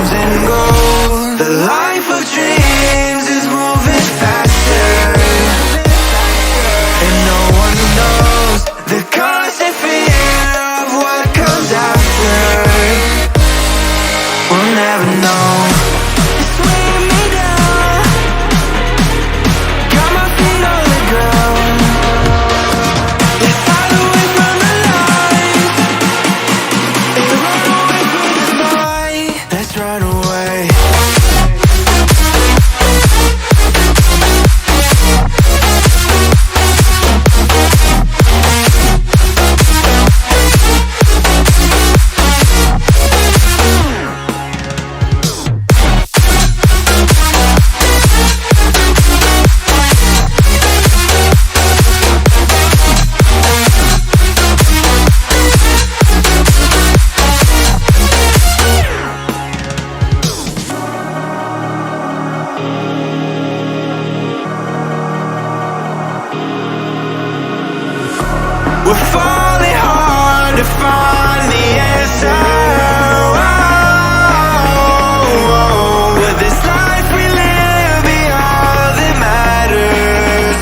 comes and goes. The life of dreams is moving faster, and no one knows the constant fear of what comes after. We'll never know. It's weighing me down, got my feet on the ground. Let's hide away from the lights and run away from the night. Let's run away. We're falling hard to find the answer. Will this life we live be all that matters?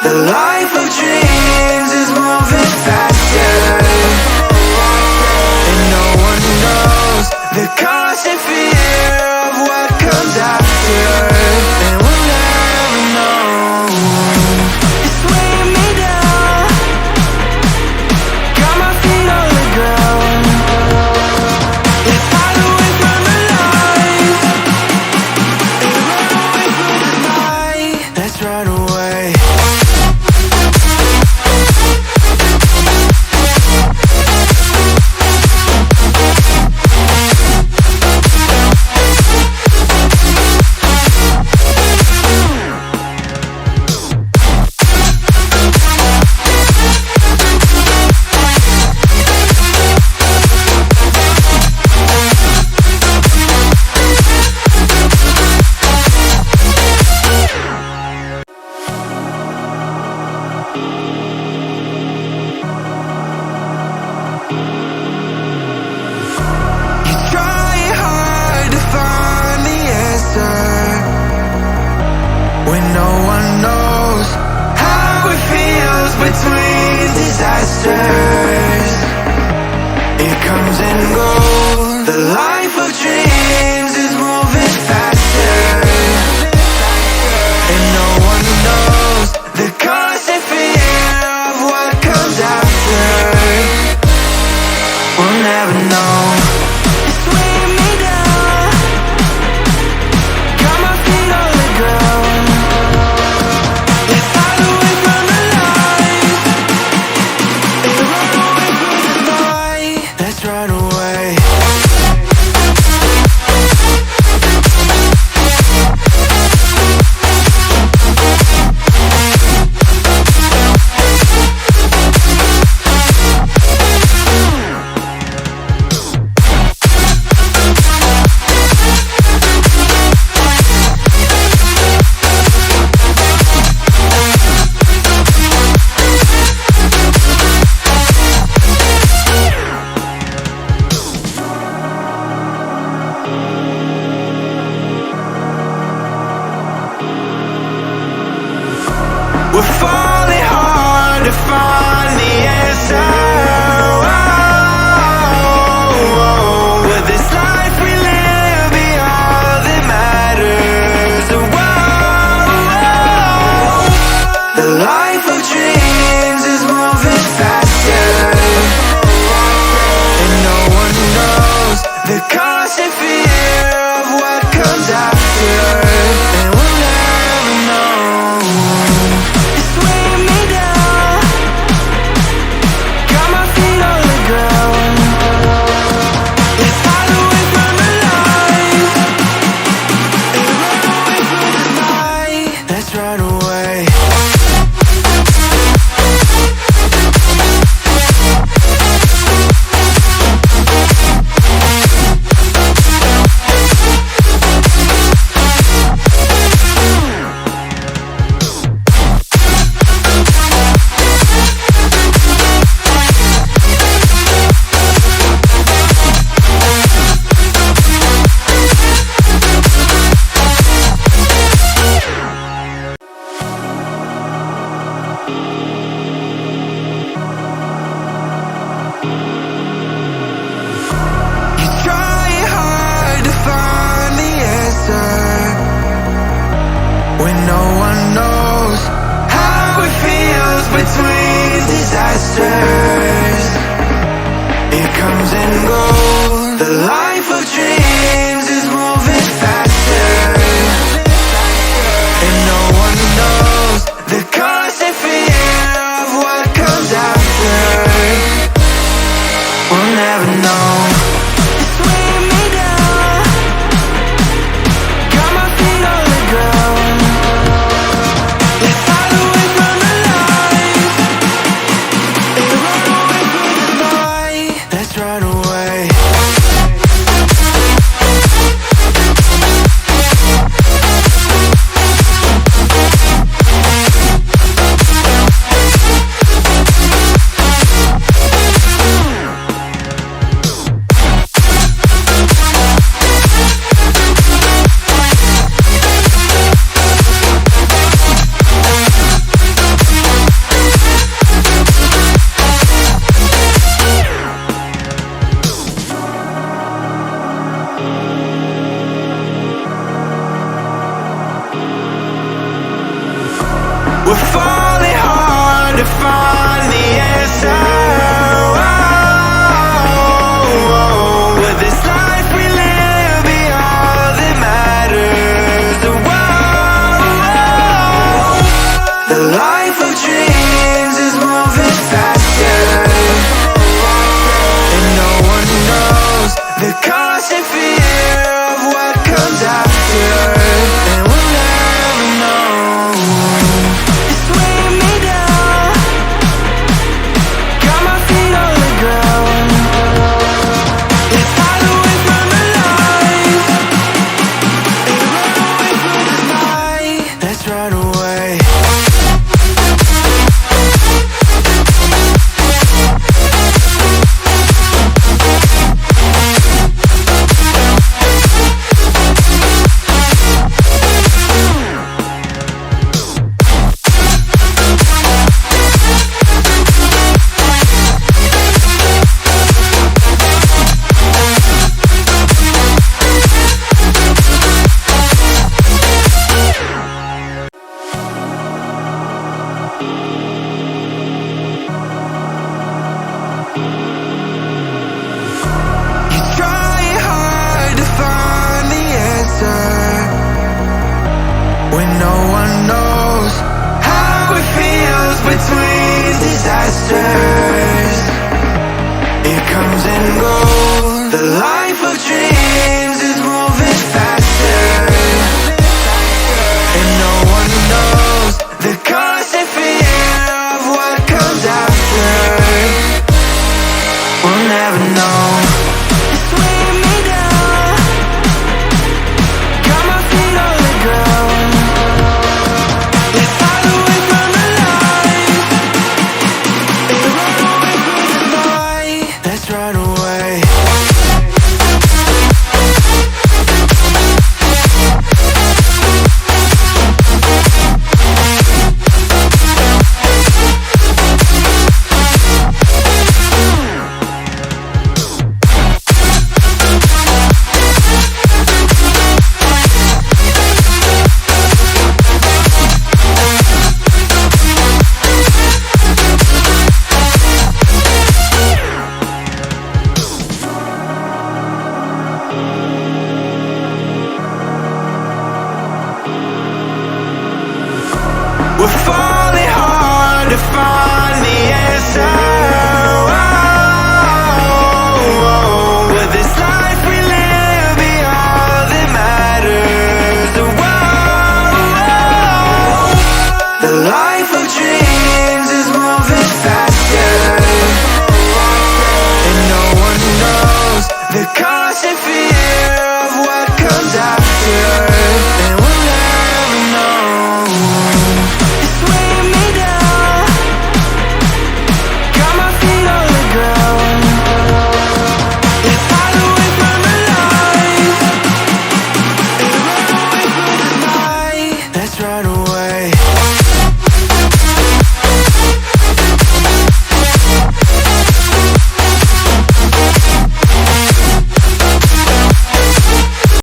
The life of dreams is moving faster, and no one knows the constant fear of what comes after. And we'll never know. It's weighing me down, got my feet on the ground. Let's hide away from the lights and run away from the night. Let's run away. When no one knows how it feels between disasters, it comes and goes. The life of dreams is moving faster, and no one knows the constant fear of what comes after. We'll never know. It's weighing me down, got my feet on the ground. Let's hide away from the lights and run away from the night. Let's run away. The life of dreams is moving faster, and no one knows the constant fear of what comes after. We'll never know. It's weighing me down, got my feet on the ground. Let's hide away from the lights and run away from the night. Let's run away. We're falling hard to find the answer. Oh, with this life we live, be all that matters. The life of dreams is moving faster, and no one knows the constant fear of what comes after. And we'll never know. When no one knows how it feels between disasters, it comes and goes. The life of dreams is moving faster, and no one knows the constant fear of what comes after. We'll never know. It's weighing me down, got my feet on the ground. Let's hide away from the lights and run away from the night. Let's run away. We're falling hard to find the answer. Oh, with this life we live, be all that matters. The life of dreams is moving faster, and no one knows the constant fear of what comes after. And we'll never know. It's weighing me down, got my feet on the ground. Let's hide away from the lights and run away from the night. Let's run away.